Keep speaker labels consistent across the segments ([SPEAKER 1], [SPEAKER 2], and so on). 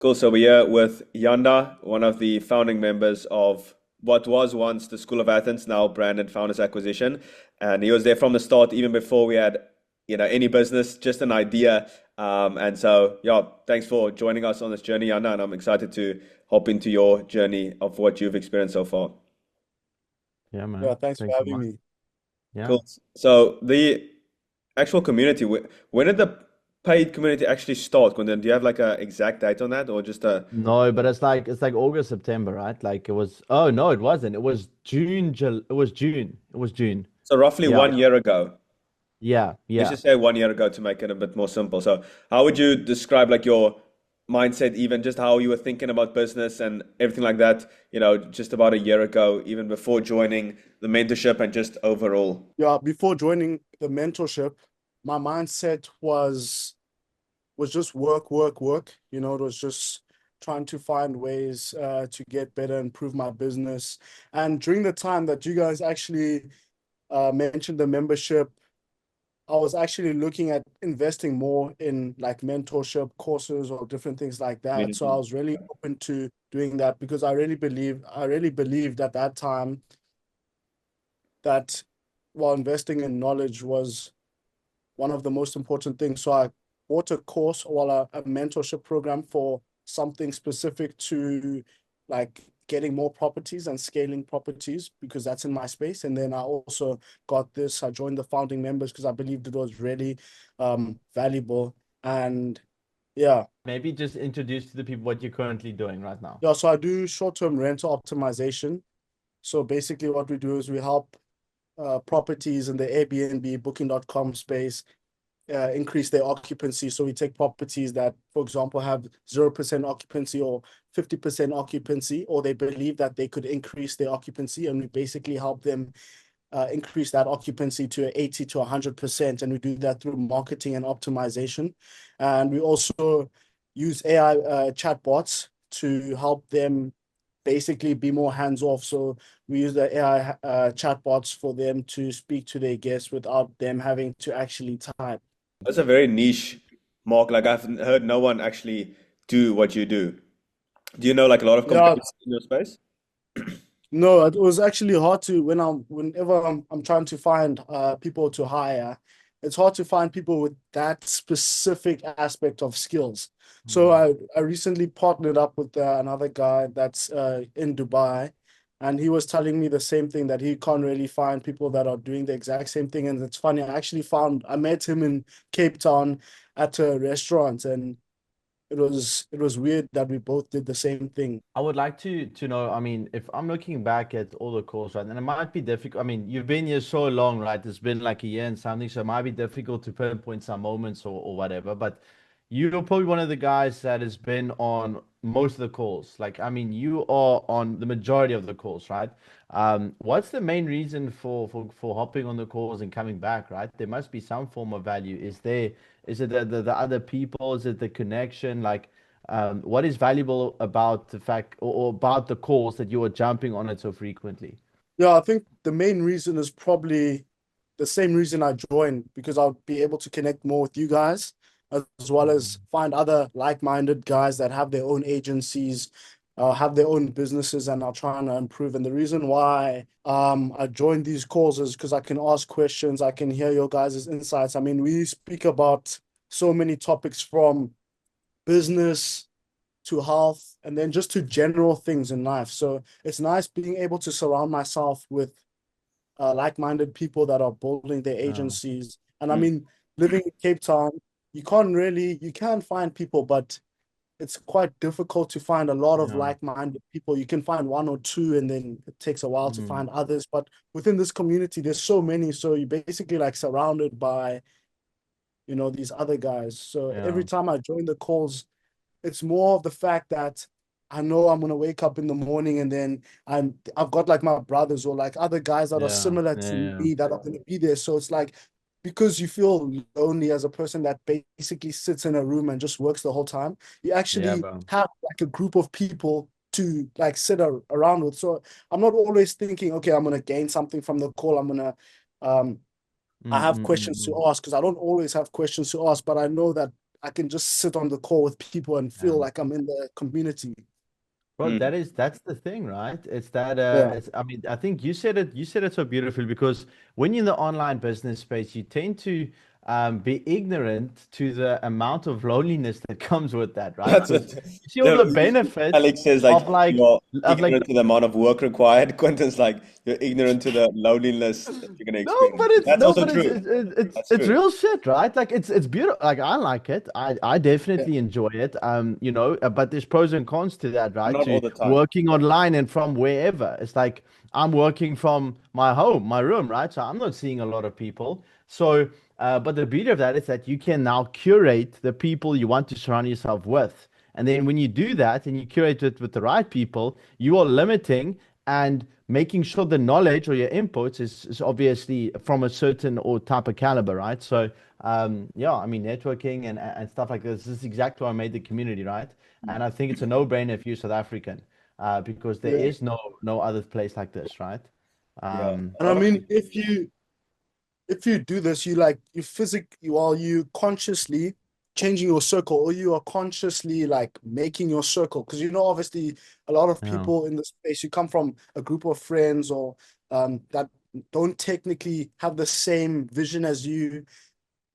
[SPEAKER 1] Cool. So we're here with Yanda, one of the founding members of what was once the School of Athens, now branded Founders Acquisition. And he was there from the start, even before we had, any business, just an idea. And so, yeah, thanks for joining us on this journey, Yanda. And I'm excited to hop into your journey of what you've experienced so far.
[SPEAKER 2] Yeah,
[SPEAKER 3] Yeah,
[SPEAKER 2] man.
[SPEAKER 3] thanks for
[SPEAKER 2] Thanks so
[SPEAKER 3] having
[SPEAKER 2] much.
[SPEAKER 3] me.
[SPEAKER 2] Yeah.
[SPEAKER 1] Cool. So the actual community, when did the paid community actually start? Do you have like a exact date on that, or just a
[SPEAKER 2] No, but it's like August, September, right? Like it was. Oh no, it wasn't. It was June. It was June. It was June.
[SPEAKER 1] so roughly
[SPEAKER 2] Yeah.
[SPEAKER 1] 1 year ago?
[SPEAKER 2] Yeah.
[SPEAKER 1] Let's
[SPEAKER 2] Yeah.
[SPEAKER 1] just say 1 year ago to make it a bit more simple. So, how would you describe like your mindset, even just how you were thinking about business and everything like that, just about a year ago, even before joining the mentorship and just overall?
[SPEAKER 3] Yeah, before joining the mentorship, my mindset was just work, work, work. It was just trying to find ways to get better, improve my business. And during the time that you guys actually mentioned the membership, I was actually looking at investing more in like mentorship courses or different things like that. So I
[SPEAKER 1] Community.
[SPEAKER 3] was really open to doing that because I really believed at that time that while investing in knowledge was one of the most important things. So I bought a course or a mentorship program for something specific to like getting more properties and scaling properties because that's in my space. And then I also got this. I joined the founding members because I believed it was really valuable. And yeah,
[SPEAKER 2] Maybe just introduce to the people what you're currently doing right now.
[SPEAKER 3] yeah. So I do short-term rental optimization. So basically, what we do is we help properties in the Airbnb, Booking.com space increase their occupancy. So we take properties that, for example, have 0% occupancy or 50% occupancy, or they believe that they could increase their occupancy, and we basically help them increase that occupancy to 80 to 100%. And we do that through marketing and optimization. And we also use AI chatbots to help them basically be more hands off. So we use the AI chatbots for them to speak to their guests without them having to actually type.
[SPEAKER 1] That's a very niche mark. Like I've heard no one actually do what you do. Do you know like a lot of
[SPEAKER 3] Yeah,
[SPEAKER 1] competitors in your space?
[SPEAKER 3] no, it was actually hard to whenever I'm trying to find people to hire, it's hard to find people with that specific aspect of skills. So
[SPEAKER 2] Hmm.
[SPEAKER 3] I recently partnered up with another guy that's in Dubai, and he was telling me the same thing that he can't really find people that are doing the exact same thing. And it's funny, I met him in Cape Town at a restaurant, and it was weird that we both did the same thing.
[SPEAKER 2] I would like to know, I mean, if I'm looking back at all the calls, right, and it might be difficult. I mean, you've been here so long, right? It's been like a year and something, so it might be difficult to pinpoint some moments or whatever. But you're probably one of the guys that has been on most of the calls. Like, I mean, you are on the majority of the calls, right? What's the main reason for hopping on the calls and coming back, right? There must be some form of value. Is it the other people? Is it the connection? Like, what is valuable about the fact or about the calls that you are jumping on it so frequently?
[SPEAKER 3] Yeah, I think the main reason is probably the same reason I joined because I'll be able to connect more with you guys as well as find other like-minded guys that have their own agencies, have their own businesses and are trying to improve. And the reason why I joined these calls is because I can ask questions, I can hear your guys' insights. I mean, we speak about so many topics from business to health and then just to general things in life. So it's nice being able to surround myself with like-minded people that are building their
[SPEAKER 2] Yeah,
[SPEAKER 3] agencies. And I
[SPEAKER 1] Mm.
[SPEAKER 3] mean, living in Cape Town, you can find people, but it's quite difficult to find a lot of
[SPEAKER 2] yeah.
[SPEAKER 3] like-minded people. You can find one or two, and then it takes a while to
[SPEAKER 2] Mm,
[SPEAKER 3] find others. But within this community, there's so many. So you're basically like surrounded by, these other guys. So
[SPEAKER 2] yeah,
[SPEAKER 3] every time I join the calls, it's more of the fact that I know I'm gonna wake up in the morning and then I've got like my brothers or like other guys that are
[SPEAKER 2] yeah,
[SPEAKER 3] similar to
[SPEAKER 2] yeah,
[SPEAKER 3] me that are gonna be there. So it's like because you feel lonely as a person that basically sits in a room and just works the whole time, you
[SPEAKER 2] yeah,
[SPEAKER 3] actually
[SPEAKER 2] bro.
[SPEAKER 3] have like a group of people to like around with. So I'm not always thinking, okay, I'm gonna gain something from the call. um I
[SPEAKER 2] Mm,
[SPEAKER 3] have
[SPEAKER 2] mm, mm,
[SPEAKER 3] questions to
[SPEAKER 2] mm.
[SPEAKER 3] ask because I don't always have questions to ask, but I know that I can just sit on the call with people and feel
[SPEAKER 2] Yeah.
[SPEAKER 3] like I'm in the community.
[SPEAKER 2] Well,
[SPEAKER 1] Mm.
[SPEAKER 2] that's the thing, right? It's that
[SPEAKER 3] Yeah.
[SPEAKER 2] it's I mean, I think you said it so beautifully because when you're in the online business space, you tend to be ignorant to the amount of loneliness that comes with that, right?
[SPEAKER 1] That's
[SPEAKER 2] Because
[SPEAKER 1] what
[SPEAKER 2] you see all the
[SPEAKER 1] usually
[SPEAKER 2] benefits
[SPEAKER 1] Alex says,
[SPEAKER 2] of
[SPEAKER 1] like you're
[SPEAKER 2] like
[SPEAKER 1] ignorant to the amount of work required. Quentin's like you're ignorant to the loneliness that you're going to experience. That's
[SPEAKER 2] No,
[SPEAKER 1] also
[SPEAKER 2] but
[SPEAKER 1] true. That's
[SPEAKER 2] it's
[SPEAKER 1] true.
[SPEAKER 2] real shit, right? Like it's beautiful. Like I like it. I
[SPEAKER 3] Yeah.
[SPEAKER 2] definitely enjoy it. You know, but there's pros and cons to that, right?
[SPEAKER 1] Not all
[SPEAKER 2] To
[SPEAKER 1] the time.
[SPEAKER 2] working online and from wherever. It's like I'm working from my home, my room, right? So I'm not seeing a lot of people. So, but the beauty of that is that you can now curate the people you want to surround yourself with. And then when you do that and you curate it with the right people, you are limiting and making sure the knowledge or your inputs is obviously from a certain or type of caliber, right? So, yeah, I mean, networking and stuff like this is exactly why I made the community, right? And I think it's a no-brainer if you're South African, because there
[SPEAKER 3] Yeah.
[SPEAKER 2] is no other place like this, right?
[SPEAKER 1] Yeah. A
[SPEAKER 3] And I
[SPEAKER 1] lot of
[SPEAKER 3] mean,
[SPEAKER 1] people.
[SPEAKER 3] if you do this, you consciously changing your circle, or you are consciously like making your circle. Because obviously a lot of
[SPEAKER 2] Yeah.
[SPEAKER 3] people in the space, you come from a group of friends or that don't technically have the same vision as you.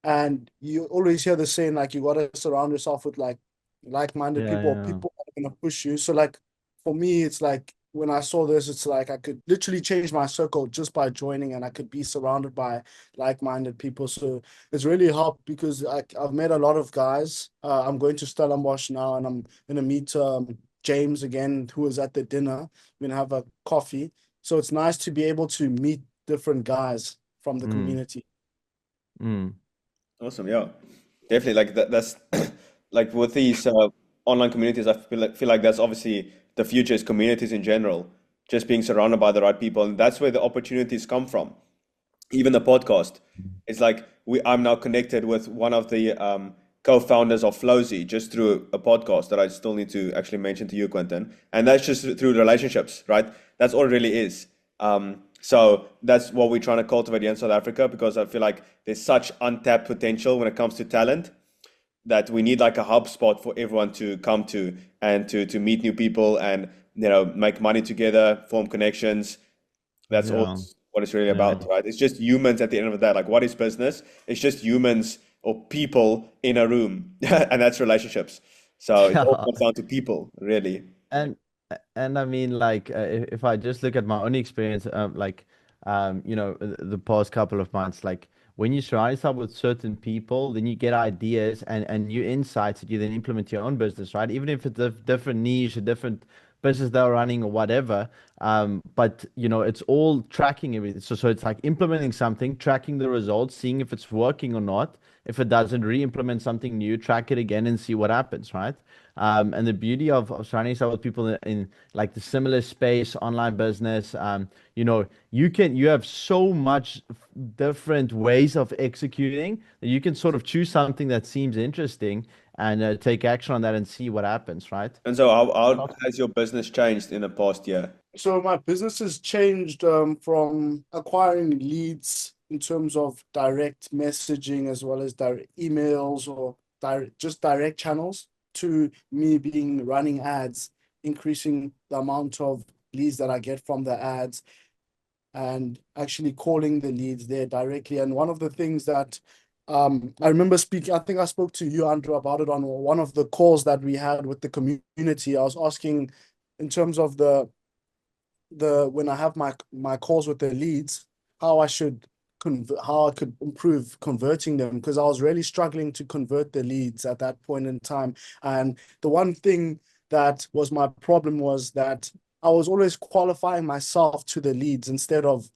[SPEAKER 3] And you always hear the saying, like, you gotta surround yourself with like-minded
[SPEAKER 2] Yeah,
[SPEAKER 3] people, or
[SPEAKER 2] yeah.
[SPEAKER 3] people that are gonna push you. So like for me, it's like when I saw this, it's like I could literally change my circle just by joining, and I could be surrounded by like-minded people. So it's really helped because I've met a lot of guys. I'm going to Stellenbosch now, and I'm gonna meet James again, who was at the dinner. We're gonna have a coffee. So it's nice to be able to meet different guys from the
[SPEAKER 2] Mm,
[SPEAKER 3] community.
[SPEAKER 2] mm,
[SPEAKER 1] Awesome. Yeah. Definitely. Like that's like with these online communities, I feel like that's obviously the future is communities in general, just being surrounded by the right people. And that's where the opportunities come from. Even the podcast, it's like I'm now connected with one of the co-founders of Flowzy just through a podcast that I still need to actually mention to you, Quentin. And that's just through relationships, right? That's all it really is. So that's what we're trying to cultivate here in South Africa, because I feel like there's such untapped potential when it comes to talent, that we need like a hub spot for everyone to come to and to meet new people and make money together, form connections. That's all
[SPEAKER 2] yeah,
[SPEAKER 1] what it's really
[SPEAKER 2] yeah.
[SPEAKER 1] about, right? It's just humans at the end of the day. Like, what is business? It's just humans or people in a room, and that's relationships. So it all
[SPEAKER 2] Yeah.
[SPEAKER 1] comes down to people, really.
[SPEAKER 2] And I mean, like, if I just look at my own experience, you know, the past couple of months, like when you surround yourself with certain people, then you get ideas and new insights that you then implement your own business, right? Even if it's a different niche, a different business they're running or whatever. But you know, it's all tracking everything. So it's like implementing something, tracking the results, seeing if it's working or not. If it doesn't, re-implement something new, track it again and see what happens, right? And the beauty of surrounding yourself with people in like the similar space, online business, you know, you have so much different ways of executing that you can sort of choose something that seems interesting and take action on that and see what happens, right?
[SPEAKER 1] And so,
[SPEAKER 2] It's
[SPEAKER 1] how
[SPEAKER 2] not-
[SPEAKER 1] has your business changed in the past year?
[SPEAKER 3] So my business has changed from acquiring leads in terms of direct messaging as well as direct emails or direct channels, to me being running ads, increasing the amount of leads that I get from the ads, and actually calling the leads there directly. And one of the things that I remember speaking, I think I spoke to you, Andro, about it on one of the calls that we had with the community. I was asking in terms of the when I have my calls with the leads, how I should how I could improve converting them, because I was really struggling to convert the leads at that point in time. And the one thing that was my problem was that I was always qualifying myself to the leads instead of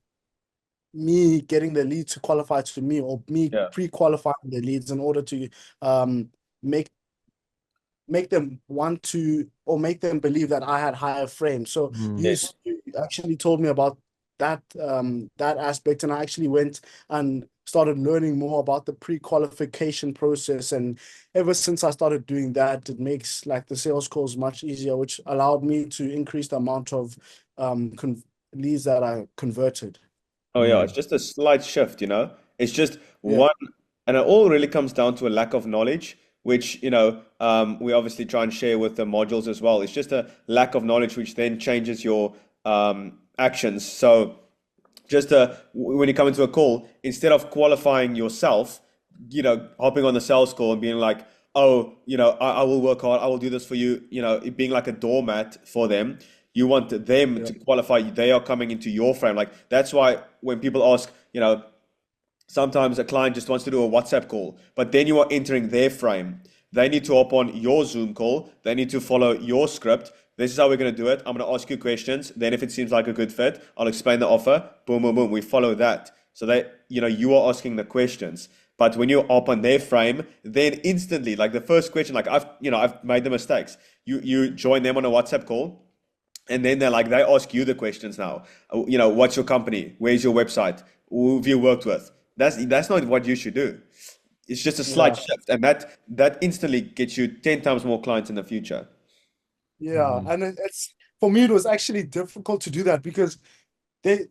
[SPEAKER 3] me getting the lead to qualify to me, or me
[SPEAKER 1] Yeah.
[SPEAKER 3] pre-qualifying the leads in order to um make make them want to, or make them believe that I had higher frames. So
[SPEAKER 2] Mm,
[SPEAKER 3] you,
[SPEAKER 1] Yes.
[SPEAKER 3] you actually told me about that aspect, and I actually went and started learning more about the pre-qualification process. And ever since I started doing that, it makes like the sales calls much easier, which allowed me to increase the amount of leads that I converted.
[SPEAKER 1] Oh yeah, it's
[SPEAKER 2] mm,
[SPEAKER 1] just a slight shift. It's just
[SPEAKER 3] Yeah,
[SPEAKER 1] one, and it all really comes down to a lack of knowledge which we obviously try and share with the modules as well. It's just a lack of knowledge, which then changes your actions. So just when you come into a call, instead of qualifying yourself, hopping on the sales call and being like, oh, I will work hard, I will do this for you, it being like a doormat for them. You want them
[SPEAKER 3] Yeah.
[SPEAKER 1] to qualify. They are coming into your frame. Like that's why when people ask, sometimes a client just wants to do a WhatsApp call, but then you are entering their frame. They need to hop on your Zoom call. They need to follow your script. This is how we're going to do it. I'm going to ask you questions. Then if it seems like a good fit, I'll explain the offer. Boom, boom, boom. We follow that. So you are asking the questions. But when you're up on their frame, then instantly, like the first question, like I've made the mistakes. You join them on a WhatsApp call, and then they ask you the questions now. What's your company? Where's your website? Who have you worked with? That's not what you should do. It's just a slight
[SPEAKER 3] Yeah.
[SPEAKER 1] shift, and that instantly gets you 10 times more clients in the future.
[SPEAKER 3] Yeah. And it's for me, it was actually difficult to do that because they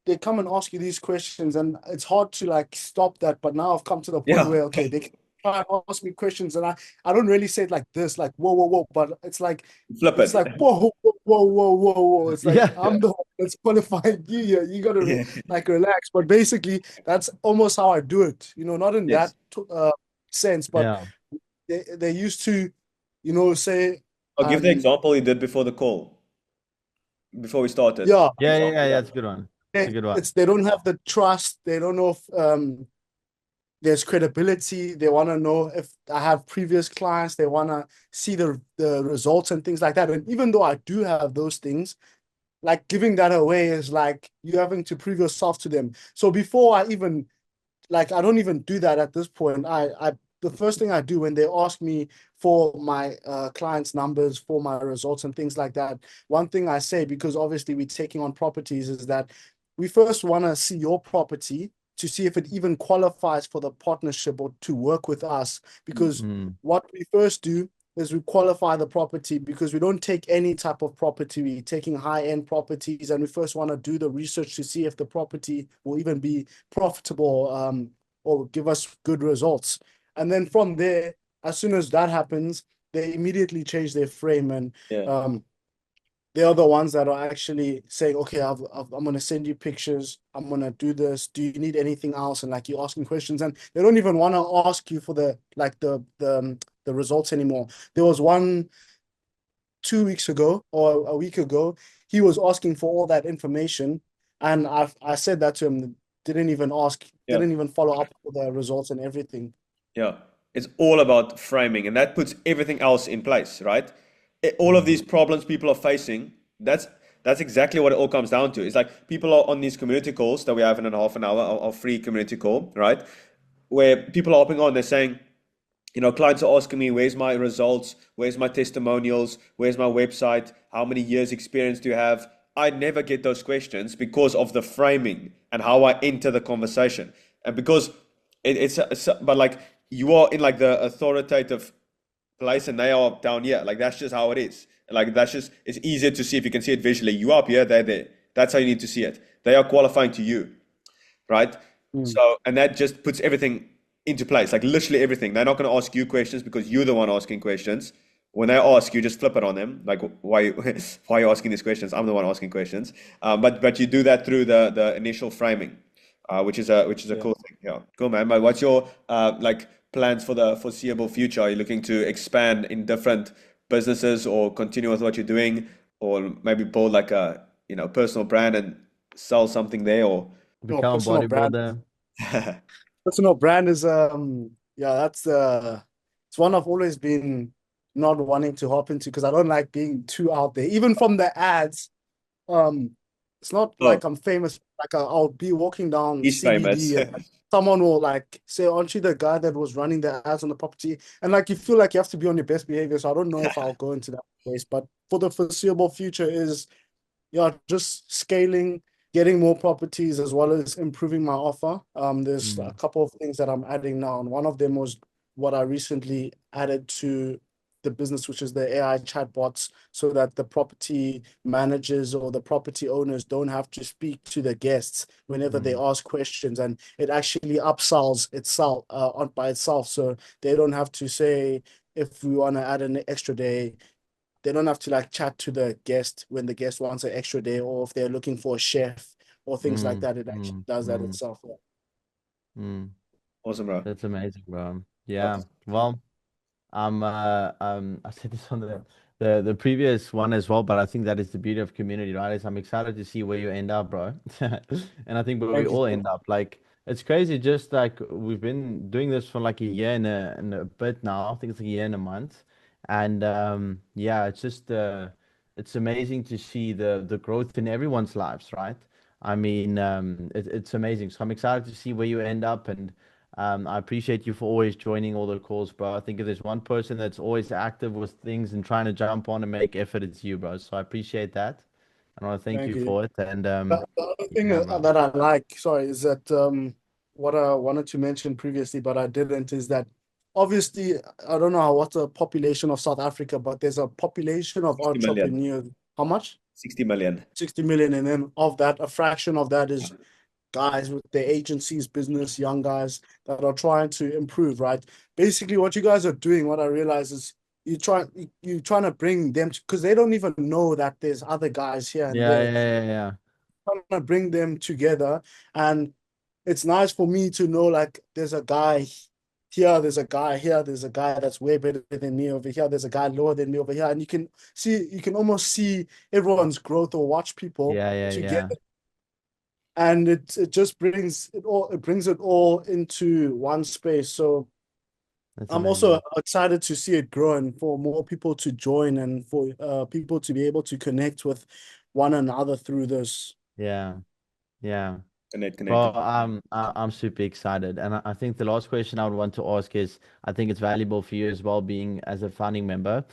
[SPEAKER 3] they come and ask you these questions, and it's hard to like stop that. But now I've come to the point
[SPEAKER 1] Yeah,
[SPEAKER 3] where okay, they can try and ask me questions, and I don't really say it like this, like whoa, whoa, whoa, but it's like
[SPEAKER 1] flip it.
[SPEAKER 3] whoa, whoa, whoa, whoa, whoa, whoa. It's like
[SPEAKER 2] Yeah.
[SPEAKER 3] I'm the one that's qualifying you here. You gotta
[SPEAKER 1] Yeah.
[SPEAKER 3] like relax. But basically, that's almost how I do it. Not in that
[SPEAKER 1] Yes.
[SPEAKER 3] sense, but
[SPEAKER 2] Yeah.
[SPEAKER 3] they used to, say
[SPEAKER 1] I'll give the example you did before the call, before we started.
[SPEAKER 3] yeah,
[SPEAKER 2] Yeah.
[SPEAKER 1] Example, yeah.
[SPEAKER 2] That's a good one. It's a good one.
[SPEAKER 3] they don't have the trust. They don't know if there's credibility. They want to know if I have previous clients. They want to see the results and things like that. And even though I do have those things, like giving that away is like you having to prove yourself to them. So before I even like I don't even do that at this point. I the first thing I do when they ask me for my clients' numbers, for my results and things like that, one thing I say, because obviously we're taking on properties, is that we first want to see your property to see if it even qualifies for the partnership or to work with us. Because what we first do is we qualify the property, because we don't take any type of property. We're taking high-end properties, and we first want to do the research to see if the property will even be profitable or give us good results. And then from there, as soon as that happens, they immediately change their frame, and
[SPEAKER 1] Yeah.
[SPEAKER 3] they are the ones that are actually saying, okay, I'm going to send you pictures. I'm going to do this. Do you need anything else? And like you're asking questions, and they don't even want to ask you for the results anymore. There was one 2 weeks ago or a week ago, he was asking for all that information. And I said that to him, didn't even ask,
[SPEAKER 1] Yeah.
[SPEAKER 3] didn't even follow up for the results and everything.
[SPEAKER 1] Yeah. It's all about framing, and that puts everything else in place, right? All of these problems people are facing, that's exactly what it all comes down to. It's like people are on these community calls that we have in a half an hour, our free community call, right? Where people are hopping on, they're saying, clients are asking me, where's my results? Where's my testimonials? Where's my website? How many years experience do you have? I never get those questions because of the framing and how I enter the conversation. And because but like you are in like the authoritative place and they are down here. Like that's just how it is. Like it's easier to see if you can see it visually. You up here, they're there. That's how you need to see it. They are qualifying to you, right? So, and that just puts everything into place, like literally everything. They're not going to ask you questions because you're the one asking questions. When they ask, you just flip it on them. Like, why why are you asking these questions? I'm the one asking questions. But you do that through the initial framing, which is a cool thing. Yeah, cool, man. But what's your like plans for the foreseeable future? Are you looking to expand in different businesses or continue with what you're doing, or maybe build like a personal brand and sell something there, or
[SPEAKER 2] Become a
[SPEAKER 3] Personal brand.
[SPEAKER 2] bodybuilder.
[SPEAKER 3] Personal brand is yeah, that's it's one I've always been not wanting to hop into, because I don't like being too out there. Even from the ads, um, it's not
[SPEAKER 1] oh,
[SPEAKER 3] like I'm famous. Like I'll be walking down
[SPEAKER 1] he's famous.
[SPEAKER 3] CBD, and like, someone will like say, "Aren't you the guy that was running the ads on the property?" And like you feel like you have to be on your best behavior. So I don't know if I'll go into that place. But for the foreseeable future is, yeah, just scaling, getting more properties, as well as improving my offer. There's a couple of things that I'm adding now, and one of them was what I recently added to the business, which is the AI chatbots, so that the property managers or the property owners don't have to speak to the guests whenever they ask questions, and it actually upsells itself on by itself. So they don't have to say, if we want to add an extra day, they don't have to like chat to the guest when the guest wants an extra day, or if they're looking for a chef or things like that. It actually does that itself.
[SPEAKER 1] Awesome, bro.
[SPEAKER 2] That's amazing, bro.
[SPEAKER 1] Love
[SPEAKER 2] Yeah.
[SPEAKER 1] to-
[SPEAKER 2] Well, I said this on the previous one as well, but I think that is the beauty of community, right? Is I'm excited to see where you end up, bro. And I think where we
[SPEAKER 3] Thank
[SPEAKER 2] all
[SPEAKER 3] you.
[SPEAKER 2] end up, like it's crazy. Just like we've been doing this for like a year and a bit now. I think it's like a year and a month, and yeah, it's just it's amazing to see the growth in everyone's lives, right? I mean, it's amazing. So I'm excited to see where you end up, and I appreciate you for always joining all the calls, bro. I think if there's one person that's always active with things and trying to jump on and make effort, it's you, bro. So I appreciate that. I want to thank
[SPEAKER 3] Thank
[SPEAKER 2] you
[SPEAKER 3] you.
[SPEAKER 2] for it. And
[SPEAKER 3] The other thing
[SPEAKER 2] yeah, bro.
[SPEAKER 3] that I like, sorry, is that what I wanted to mention previously, but I didn't, is that obviously I don't know what's the population of South Africa, but there's a population of
[SPEAKER 1] 60 million.
[SPEAKER 3] entrepreneurs. How much?
[SPEAKER 1] 60 million.
[SPEAKER 3] 60 million, and then of that, a fraction of that is guys with their agencies, business, young guys that are trying to improve, right? Basically, what you guys are doing, what I realize is you're trying to bring them, because they don't even know that there's other guys here and
[SPEAKER 2] Yeah,
[SPEAKER 3] there.
[SPEAKER 2] yeah, yeah, yeah.
[SPEAKER 3] Trying to bring them together, and it's nice for me to know like there's a guy here, there's a guy here, there's a guy that's way better than me over here, there's a guy lower than me over here, and you can almost see everyone's growth or watch people
[SPEAKER 2] Yeah, yeah,
[SPEAKER 3] together,
[SPEAKER 2] yeah.
[SPEAKER 3] and it just brings it all into one space. So
[SPEAKER 2] That's
[SPEAKER 3] I'm also
[SPEAKER 2] amazing.
[SPEAKER 3] excited to see it grow and for more people to join, and for people to be able to connect with one another through this.
[SPEAKER 2] Yeah, yeah. Bro,
[SPEAKER 1] Connected.
[SPEAKER 2] I'm super excited. And I think the last question I would want to ask is, I think it's valuable for you as well, being as a founding member.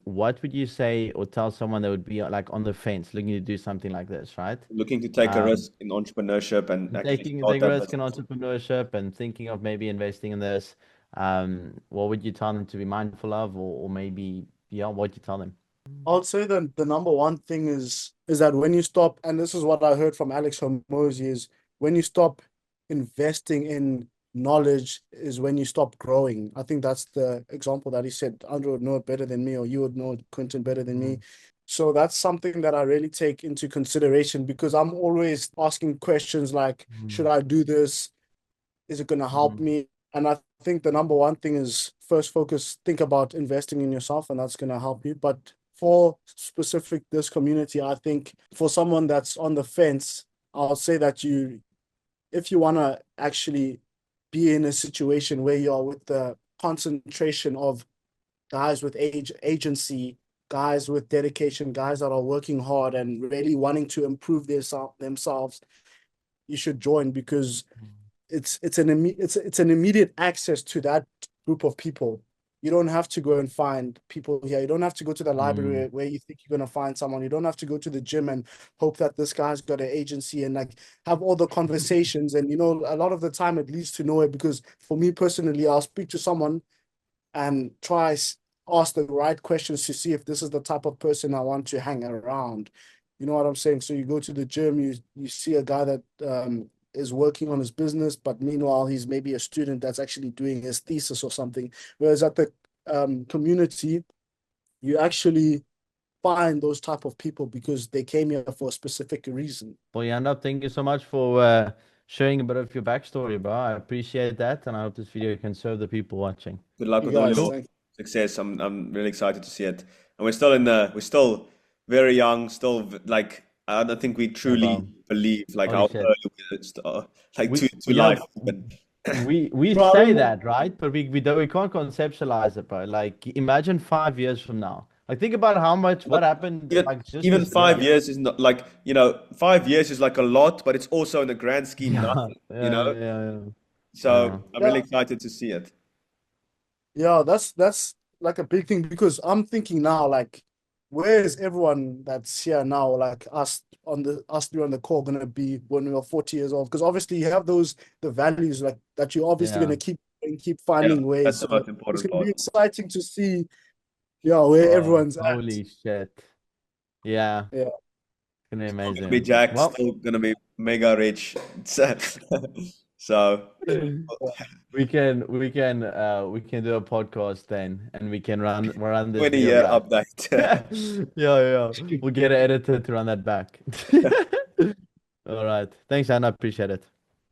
[SPEAKER 2] What would you say or tell someone that would be like on the fence looking to do something like this, right?
[SPEAKER 1] Looking to take a
[SPEAKER 2] Um,
[SPEAKER 1] risk in entrepreneurship and actually start
[SPEAKER 2] taking
[SPEAKER 1] that
[SPEAKER 2] risk in
[SPEAKER 1] business.
[SPEAKER 2] entrepreneurship and thinking of maybe investing in this. What would you tell them to be mindful of, or maybe, yeah, what would you tell them?
[SPEAKER 3] I would say that the number one thing is that when you stop, and this is what I heard from Alex Hormozy, is when you stop investing in knowledge is when you stop growing. I think that's the example that he said. Andro would know it better than me, or you would know Quentin better than me.
[SPEAKER 2] Mm,
[SPEAKER 3] So that's something that I really take into consideration, because I'm always asking questions like, should
[SPEAKER 2] mm,
[SPEAKER 3] I do this? Is it going to help
[SPEAKER 2] mm,
[SPEAKER 3] me? And I think the number one thing is first focus, think about investing in yourself, and that's going to help you. But for specific this community, I think for someone that's on the fence, I'll say that if you want to actually be in a situation where you are with the concentration of guys with agency, guys with dedication, guys that are working hard and really wanting to improve themselves, you should join, because it's an immediate access to that group of people. You don't have to go and find people here. You don't have to go to the
[SPEAKER 2] mm.
[SPEAKER 3] library where you think you're gonna find someone. You don't have to go to the gym and hope that this guy's got an agency and like have all the conversations. And a lot of the time it leads to nowhere, because for me personally, I'll speak to someone and ask the right questions to see if this is the type of person I want to hang around. You know what I'm saying? So you go to the gym, you see a guy that is working on his business, but meanwhile he's maybe a student that's actually doing his thesis or something. Whereas at the community, you actually find those type of people because they came here for a specific reason.
[SPEAKER 2] Well, Yanda, thank you so much for sharing a bit of your backstory, bro. I appreciate that, and I hope this video can serve the people watching.
[SPEAKER 1] Good luck
[SPEAKER 3] You
[SPEAKER 1] with all
[SPEAKER 3] guys,
[SPEAKER 1] your
[SPEAKER 2] Cool.
[SPEAKER 3] thank
[SPEAKER 1] success. I'm really excited to see it. And we're still very young, still like I don't think we
[SPEAKER 2] Yeah,
[SPEAKER 1] truly
[SPEAKER 2] bro.
[SPEAKER 1] believe like
[SPEAKER 2] Holy
[SPEAKER 1] how
[SPEAKER 2] shit.
[SPEAKER 1] early we start, like to
[SPEAKER 2] We
[SPEAKER 1] life
[SPEAKER 2] know
[SPEAKER 1] even.
[SPEAKER 2] we
[SPEAKER 3] bro. I
[SPEAKER 2] say
[SPEAKER 3] don't know.
[SPEAKER 2] that, right? But we can't conceptualize it, bro. Like imagine 5 years from now. Like think about how much
[SPEAKER 1] But
[SPEAKER 2] what happened
[SPEAKER 1] even
[SPEAKER 2] like just
[SPEAKER 1] even
[SPEAKER 2] this year.
[SPEAKER 1] 5 years is not like 5 years is like a lot, but it's also in the grand scheme
[SPEAKER 2] Yeah,
[SPEAKER 1] nothing, you
[SPEAKER 2] yeah,
[SPEAKER 1] know?
[SPEAKER 2] yeah, yeah. Yeah.
[SPEAKER 1] So I'm really
[SPEAKER 3] Yeah,
[SPEAKER 1] excited to see it.
[SPEAKER 3] yeah, that's like a big thing, because I'm thinking now, like, where is everyone that's here now, like us three on the call, gonna be when we're 40 years old? Because obviously you have the values like that you're obviously
[SPEAKER 2] Yeah.
[SPEAKER 3] gonna keep
[SPEAKER 1] Yeah,
[SPEAKER 3] finding
[SPEAKER 1] that's
[SPEAKER 3] ways.
[SPEAKER 1] the
[SPEAKER 3] So
[SPEAKER 1] most
[SPEAKER 3] it's
[SPEAKER 1] important
[SPEAKER 3] gonna be
[SPEAKER 1] part.
[SPEAKER 3] exciting to see Yeah, where
[SPEAKER 2] Oh,
[SPEAKER 3] everyone's at.
[SPEAKER 2] holy shit. Yeah,
[SPEAKER 3] Yeah.
[SPEAKER 2] it's gonna be
[SPEAKER 1] Gonna be
[SPEAKER 2] amazing.
[SPEAKER 1] jacked,
[SPEAKER 2] Well,
[SPEAKER 1] still gonna be mega rich. So
[SPEAKER 2] we can do a podcast then, and we can run this video
[SPEAKER 1] 20-year
[SPEAKER 2] back.
[SPEAKER 1] update.
[SPEAKER 2] Yeah. We'll get an editor to run that back. All right. Thanks, Anna. Appreciate it.